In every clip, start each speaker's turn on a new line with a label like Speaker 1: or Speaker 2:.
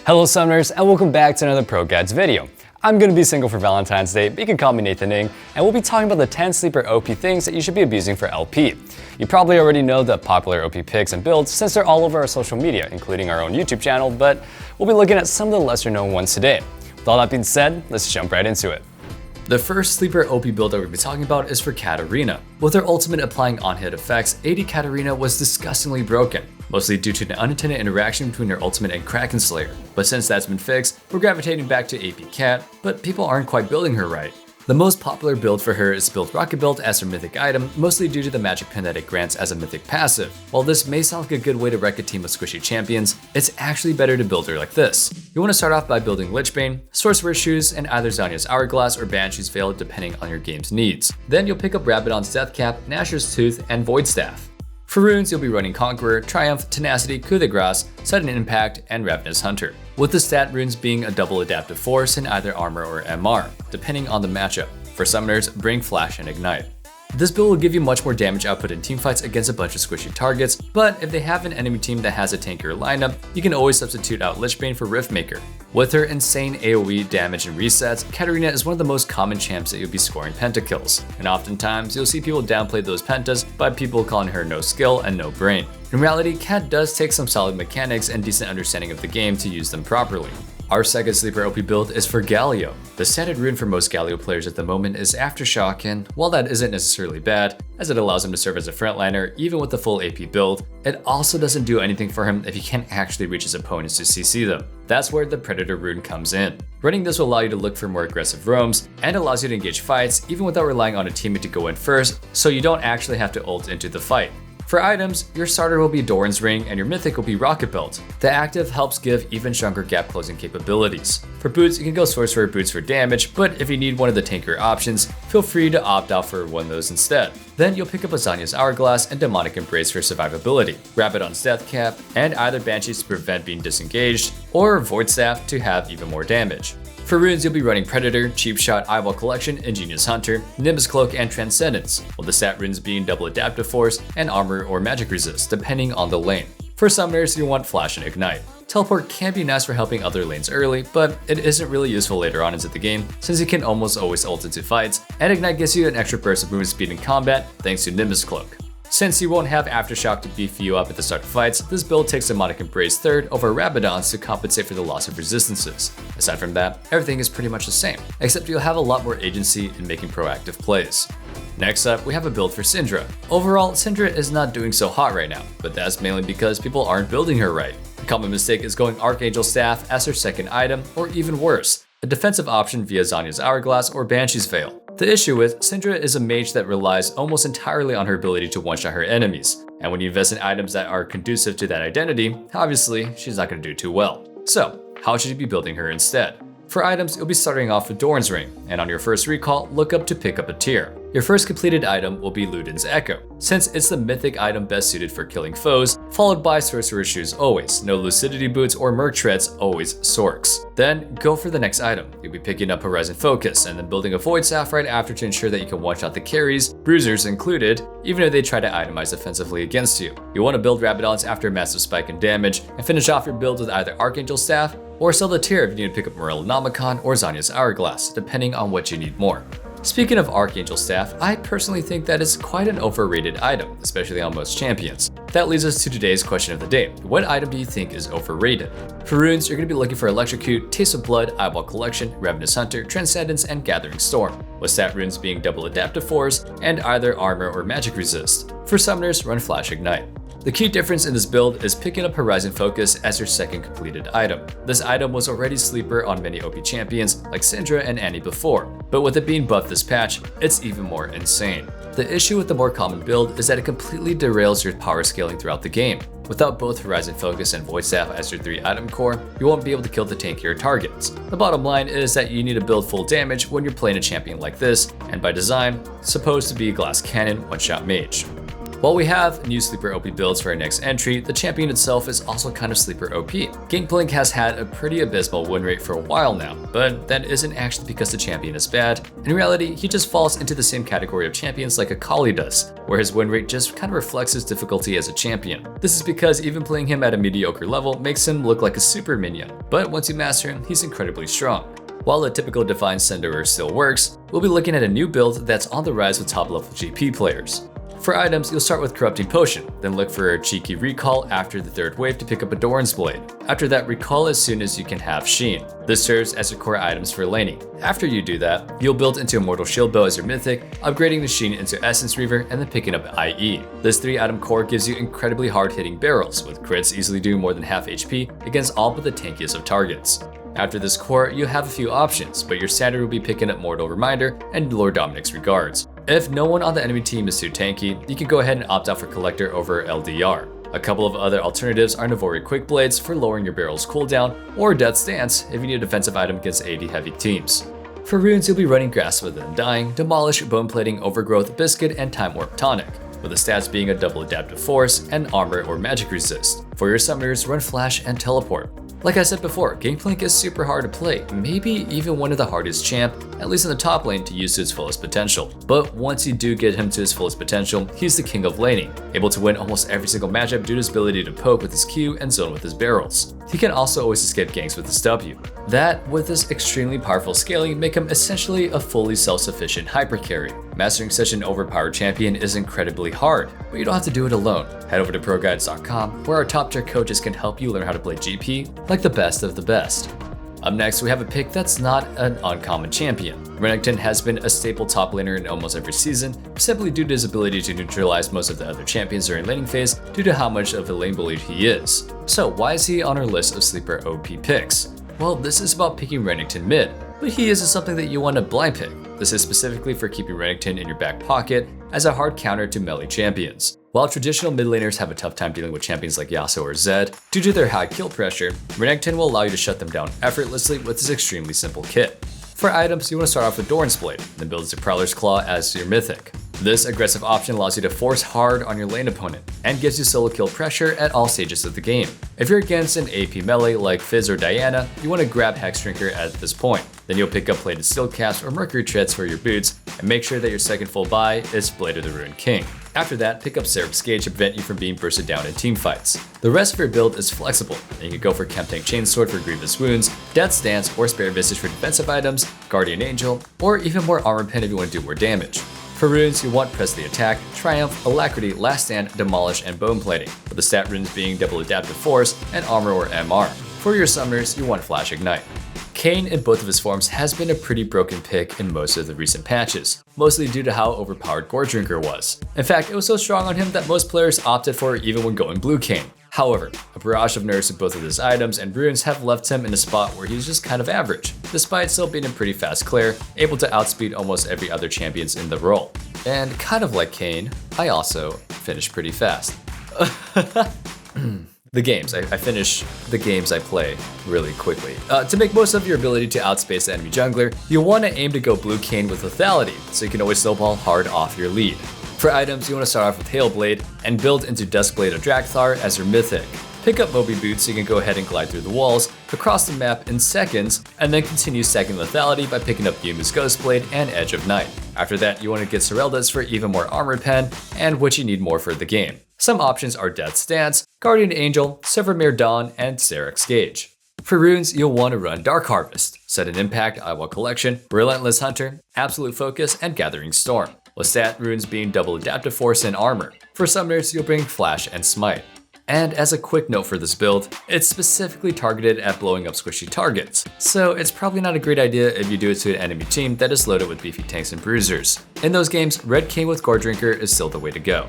Speaker 1: Hello Summoners, and welcome back to another ProGuides video. I'm going to be single for Valentine's Day, but you can call me Nathan Ing, and we'll be talking about the 10 sleeper OP things that you should be abusing for LP. You probably already know the popular OP picks and builds since they're all over our social media, including our own YouTube channel, but we'll be looking at some of the lesser known ones today. With all that being said, let's jump right into it. The first sleeper OP build that we're going to be talking about is for KATARINA. With her ultimate applying on-hit effects, AD KATARINA was disgustingly broken, mostly due to an unintended interaction between her ultimate and Kraken Slayer. But since that's been fixed, we're gravitating back to AP Cat, but people aren't quite building her right. The most popular build for her is build Rocket Belt as her mythic item, mostly due to the magic pin that it grants as a mythic passive. While this may sound like a good way to wreck a team of squishy champions, it's actually better to build her like this. You want to start off by building Lichbane, Sorcerer's Shoes, and either Zhonya's Hourglass or Banshee's Veil depending on your game's needs. Then you'll pick up Rabadon's Deathcap, Nashor's Tooth, and Void Staff. For runes, you'll be running Conqueror, Triumph, Tenacity, Coup de Grace, Sudden Impact, and Ravenous Hunter, with the stat runes being a double adaptive force in either Armor or MR, depending on the matchup. For summoners, bring Flash and Ignite. This build will give you much more damage output in teamfights against a bunch of squishy targets, but if they have an enemy team that has a tankier lineup, you can always substitute out Lichbane for Riftmaker. With her insane AoE damage and resets, KATARINA is one of the most common champs that you'll be scoring pentakills, and oftentimes you'll see people downplay those pentas by people calling her no skill and no brain. In reality, Kat does take some solid mechanics and decent understanding of the game to use them properly. Our second sleeper OP build is for GALIO. The standard rune for most GALIO players at the moment is Aftershock, and while that isn't necessarily bad, as it allows him to serve as a frontliner even with the full AP build, it also doesn't do anything for him if he can't actually reach his opponents to CC them. That's where the Predator rune comes in. Running this will allow you to look for more aggressive roams, and allows you to engage fights even without relying on a teammate to go in first, so you don't actually have to ult into the fight. For items, your starter will be Doran's Ring and your mythic will be Rocket Belt. The active helps give even stronger gap closing capabilities. For boots, you can go Sorcerer Boots for damage, but if you need one of the tankier options, feel free to opt out for one of those instead. Then you'll pick up a Zhonya's Hourglass and Demonic Embrace for survivability, Rabadon's Deathcap, and either Banshees to prevent being disengaged, or Void Staff to have even more damage. For runes, you'll be running Predator, Cheap Shot, Eyeball Collection, Ingenious Hunter, Nimbus Cloak, and Transcendence, while the stat runes being Double Adaptive Force and Armor or Magic Resist, depending on the lane. For summoners, you want Flash and Ignite. Teleport can be nice for helping other lanes early, but it isn't really useful later on into the game since you can almost always ult into fights, and Ignite gives you an extra burst of movement speed in combat thanks to Nimbus Cloak. Since you won't have Aftershock to beef you up at the start of fights, this build takes Demonic Embrace third over Rabadon's to compensate for the loss of resistances. Aside from that, everything is pretty much the same, except you'll have a lot more agency in making proactive plays. Next up, we have a build for Syndra. Overall, Syndra is not doing so hot right now, but that's mainly because people aren't building her right. A common mistake is going Archangel Staff as her second item, or even worse, a defensive option via Zhonya's Hourglass or Banshee's Veil. The issue with Syndra is a mage that relies almost entirely on her ability to one-shot her enemies, and when you invest in items that are conducive to that identity, obviously she's not going to do too well. So, how should you be building her instead? For items, you'll be starting off with Doran's Ring, and on your first recall, look up to pick up a tier. Your first completed item will be Luden's Echo, since it's the mythic item best suited for killing foes, followed by Sorcerer's Shoes always, no Lucidity Boots or Merc Treads, always Sorks. Then go for the next item. You'll be picking up Horizon Focus and then building a Void Staff right after to ensure that you can one-shot the carries, bruisers included, even if they try to itemize offensively against you. You want to build Rabadon's after a massive spike in damage, and finish off your build with either Archangel Staff, or sell the tier if you need to pick up Morellonomicon or Zhonya's Hourglass, depending on what you need more. Speaking of Archangel Staff, I personally think that is quite an overrated item, especially on most champions. That leads us to today's question of the day. What item do you think is overrated? For runes, you're going to be looking for Electrocute, Taste of Blood, Eyeball Collection, Ravenous Hunter, Transcendence, and Gathering Storm, with stat runes being Double Adaptive Force and either Armor or Magic Resist. For summoners, run Flash Ignite. The key difference in this build is picking up Horizon Focus as your second completed item. This item was already sleeper on many OP champions like Syndra and Annie before, but with it being buffed this patch, it's even more insane. The issue with the more common build is that it completely derails your power scaling throughout the game. Without both Horizon Focus and Void Staff as your 3-item core, you won't be able to kill the tankier targets. The bottom line is that you need to build full damage when you're playing a champion like this, and by design, supposed to be a glass cannon one-shot mage. While we have new sleeper OP builds for our next entry, the champion itself is also kind of sleeper OP. Gangplank has had a pretty abysmal win rate for a while now, but that isn't actually because the champion is bad. In reality, he just falls into the same category of champions like Akali does, where his win rate just kind of reflects his difficulty as a champion. This is because even playing him at a mediocre level makes him look like a super minion, but once you master him, he's incredibly strong. While a typical Divine Cinderer still works, we'll be looking at a new build that's on the rise with top-level GP players. For items, you'll start with Corrupting Potion, then look for a cheeky Recall after the third wave to pick up a Doran's Blade. After that, Recall as soon as you can have Sheen. This serves as your core items for laning. After you do that, you'll build into Immortal Shield Bow as your mythic, upgrading the Sheen into Essence Reaver, and then picking up IE. This 3-item core gives you incredibly hard-hitting barrels, with crits easily doing more than half HP against all but the tankiest of targets. After this core, you have a few options, but your standard will be picking up Mortal Reminder and Lord Dominic's Regards. If no one on the enemy team is too tanky, you can go ahead and opt out for Collector over LDR. A couple of other alternatives are Navori Quick Blades for lowering your barrel's cooldown, or Death's Dance if you need a defensive item against AD heavy teams. For runes, you'll be running Grasp of the Undying, Demolish, Bone Plating, Overgrowth, Biscuit, and Time Warp Tonic, with the stats being a double adaptive force and armor or magic resist. For your summoners, run Flash and Teleport. Like I said before, Gangplank is super hard to play, maybe even one of the hardest champ, at least in the top lane, to use to his fullest potential. But once you do get him to his fullest potential, he's the king of laning, able to win almost every single matchup due to his ability to poke with his Q and zone with his barrels. He can also always escape ganks with his W. That, with his extremely powerful scaling, make him essentially a fully self-sufficient hyper carry. Mastering such an overpowered champion is incredibly hard, but you don't have to do it alone. Head over to ProGuides.com, where our top tier coaches can help you learn how to play GP like the best of the best. Up next, we have a pick that's not an uncommon champion. Renekton has been a staple top laner in almost every season, simply due to his ability to neutralize most of the other champions during laning phase due to how much of a lane bully he is. So why is he on our list of sleeper OP picks? Well, this is about picking Renekton mid, but he isn't something that you want to blind pick. This is specifically for keeping Renekton in your back pocket as a hard counter to melee champions. While traditional mid laners have a tough time dealing with champions like Yasuo or Zed, due to their high kill pressure, Renekton will allow you to shut them down effortlessly with this extremely simple kit. For items, you want to start off with Doran's Blade, then build into Prowler's Claw as your mythic. This aggressive option allows you to force hard on your lane opponent, and gives you solo kill pressure at all stages of the game. If you're against an AP melee like Fizz or Diana, you want to grab Hex Drinker at this point. Then you'll pick up Plated Steel Caps or Mercury Treads for your boots, and make sure that your second full buy is Blade of the Ruined King. After that, pick up Seraph's Gauge to prevent you from being bursted down in teamfights. The rest of your build is flexible, and you can go for Chemtank Chainsword for grievous wounds, Death's Dance or Spare Visage for defensive items, Guardian Angel, or even more Armor Pen if you want to do more damage. For runes, you want Press the Attack, Triumph, Alacrity, Last Stand, Demolish, and Bone Plating, with the stat runes being Double Adaptive Force and Armor or MR. For your summoners, you want Flash Ignite. KAYN in both of his forms has been a pretty broken pick in most of the recent patches, mostly due to how overpowered Gore Drinker was. In fact, it was so strong on him that most players opted for it even when going blue KAYN. However, a barrage of nerfs to both of his items and runes have left him in a spot where he's just kind of average, despite still being a pretty fast clear, able to outspeed almost every other champions in the role. And kind of like KAYN, I also finish pretty fast. I finish the games I play really quickly. To make most of your ability to outspace the enemy jungler, you'll want to aim to go blue KAYN with lethality, so you can always snowball hard off your lead. For items, you want to start off with Hailblade and build into Duskblade of Drakthar as your mythic. Pick up Moby Boots so you can go ahead and glide through the walls, across the map in seconds, and then continue stacking lethality by picking up Yumu's Ghostblade and Edge of Night. After that, you want to get Serelda's for even more Armor Pen, and what you need more for the game. Some options are Death's Dance, Guardian Angel, Severmere Dawn, and Seraph's Gauge. For runes, you'll want to run Dark Harvest, Sudden Impact, Eyewall Collection, Relentless Hunter, Absolute Focus, and Gathering Storm, with stat runes being Double Adaptive Force and Armor. For summoners, you'll bring Flash and Smite. And as a quick note for this build, it's specifically targeted at blowing up squishy targets, so it's probably not a great idea if you do it to an enemy team that is loaded with beefy tanks and bruisers. In those games, Red KAYN with Gore Drinker is still the way to go.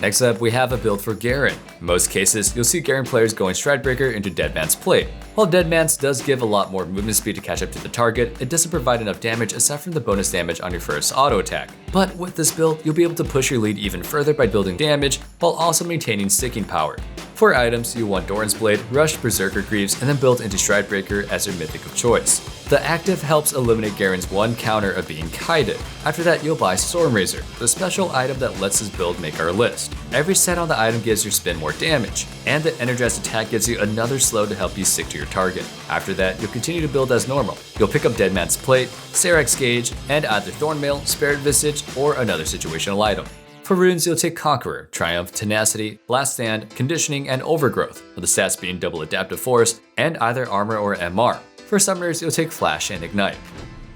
Speaker 1: Next up, we have a build for Garen. In most cases, you'll see Garen players going Stridebreaker into Deadman's Plate. While Deadman's does give a lot more movement speed to catch up to the target, it doesn't provide enough damage aside from the bonus damage on your first auto attack. But with this build, you'll be able to push your lead even further by building damage while also maintaining sticking power. For items, you want Doran's Blade, Rush, Berserker Greaves, and then build into Stridebreaker as your mythic of choice. The active helps eliminate Garen's one counter of being kited. After that, you'll buy Stormrazor, the special item that lets his build make our list. Every set on the item gives your spin more damage, and the energized attack gives you another slow to help you stick to your target. After that, you'll continue to build as normal. You'll pick up Deadman's Plate, Sarek's Gauge, and either Thornmail, Spirit Visage, or another situational item. For runes, you'll take Conqueror, Triumph, Tenacity, Last Stand, Conditioning, and Overgrowth, with the stats being double Adaptive Force, and either Armor or MR. For summoners, you'll take Flash and Ignite.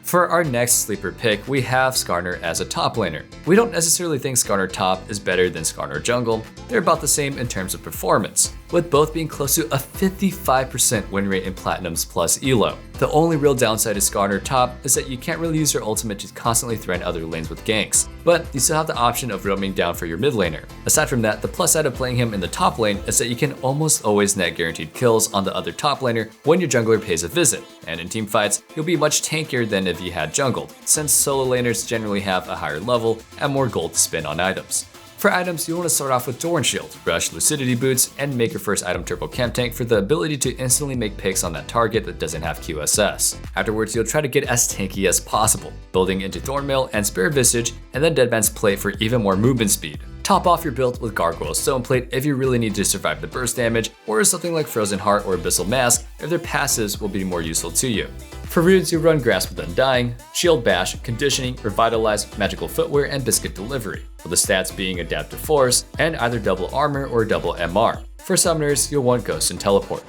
Speaker 1: For our next sleeper pick, we have Skarner as a top laner. We don't necessarily think Skarner top is better than Skarner jungle. They're about the same in terms of performance, with both being close to a 55% win rate in Platinums plus Elo. The only real downside to Skarner top is that you can't really use your ultimate to constantly threaten other lanes with ganks, but you still have the option of roaming down for your mid laner. Aside from that, the plus side of playing him in the top lane is that you can almost always net guaranteed kills on the other top laner when your jungler pays a visit, and in team fights, you'll be much tankier than if you had jungled, since solo laners generally have a higher level and more gold to spend on items. For items, you want to start off with Doran Shield, Rush, Lucidity Boots, and make your first item Turbo Camp Tank for the ability to instantly make picks on that target that doesn't have QSS. Afterwards, you'll try to get as tanky as possible, building into Thornmail and Spirit Visage, and then Deadman's Plate for even more movement speed. Top off your build with Gargoyle Stone Plate if you really need to survive the burst damage, or something like Frozen Heart or Abyssal Mask if their passives will be more useful to you. For runes, you run Grasp with Undying, Shield Bash, Conditioning, Revitalize, Magical Footwear, and Biscuit Delivery, with the stats being Adaptive Force and either double Armor or double MR. For summoners, you'll want Ghost and Teleport.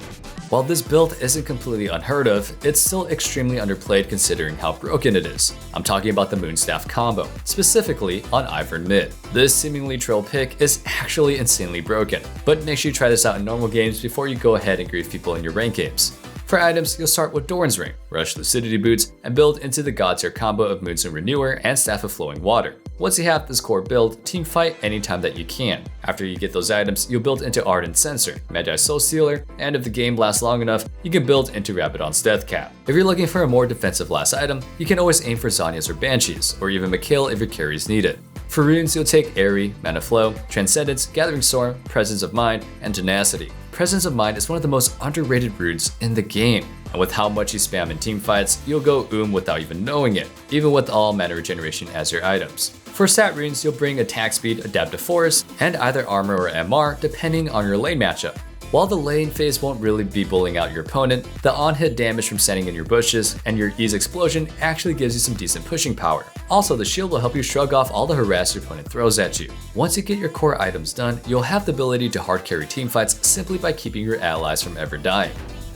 Speaker 1: While this build isn't completely unheard of, it's still extremely underplayed considering how broken it is. I'm talking about the Moonstaff combo, specifically on IVERN mid. This seemingly troll pick is actually insanely broken, but make sure you try this out in normal games before you go ahead and grief people in your rank games. For items, you'll start with Doran's Ring, Rush Lucidity Boots, and build into the God Tier combo of Moonstone Renewer and Staff of Flowing Water. Once you have this core build, team fight anytime that you can. After you get those items, you'll build into Ardent Sensor, Magi Soul Stealer, and if the game lasts long enough, you can build into Rabadon's Death Cap. If you're looking for a more defensive last item, you can always aim for Zhonya's or Banshees, or even Mikhail if your carries need it. For runes, you'll take Airy, Mana Flow, Transcendence, Gathering Storm, Presence of Mind, and Tenacity. Presence of Mind is one of the most underrated runes in the game, and with how much you spam in team fights, you'll go without even knowing it, even with all mana regeneration as your items. For stat runes, you'll bring Attack Speed, Adaptive Force, and either Armor or MR depending on your lane matchup. While the lane phase won't really be bullying out your opponent, the on-hit damage from standing in your bushes and your Ease Explosion actually gives you some decent pushing power. Also, the shield will help you shrug off all the harass your opponent throws at you. Once you get your core items done, you'll have the ability to hard carry teamfights simply by keeping your allies from ever dying.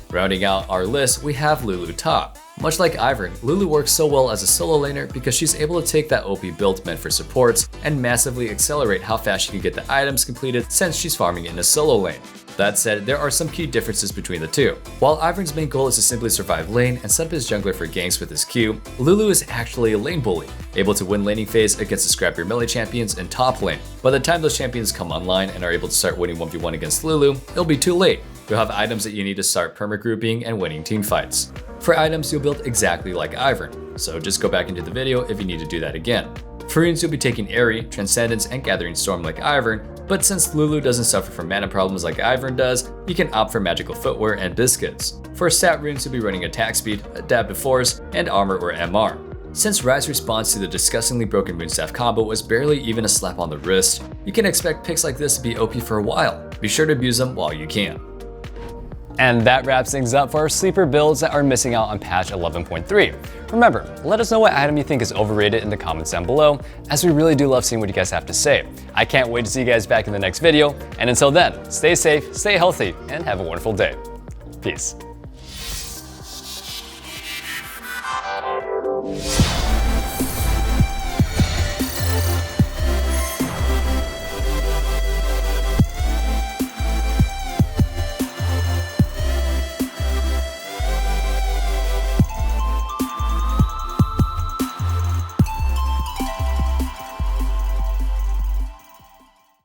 Speaker 1: Rounding out our list, we have Lulu top. Much like IVERN, Lulu works so well as a solo laner because she's able to take that OP build meant for supports and massively accelerate how fast she can get the items completed since she's farming in a solo lane. That said, there are some key differences between the two. While IVERN's main goal is to simply survive lane and set up his jungler for ganks with his Q, Lulu is actually a lane bully, able to win laning phase against the scrappier melee champions in top lane. By the time those champions come online and are able to start winning 1v1 against Lulu, it'll be too late. You'll have items that you need to start perma-grouping and winning team fights. For items, you'll build exactly like IVERN, so just go back into the video if you need to do that again. For runes, you'll be taking Airy, Transcendence, and Gathering Storm like IVERN, but since Lulu doesn't suffer from mana problems like IVERN does, you can opt for Magical Footwear and Biscuits. For stat runes, you'll be running Attack Speed, Adaptive Force, and Armor or MR. Since Rise's response to the disgustingly broken Moonstaff combo was barely even a slap on the wrist, you can expect picks like this to be OP for a while. Be sure to abuse them while you can. And that wraps things up for our sleeper builds that are missing out on patch 11.3. Remember, let us know what item you think is overrated in the comments down below, as we really do love seeing what you guys have to say. I can't wait to see you guys back in the next video, and until then, stay safe, stay healthy, and have a wonderful day. Peace.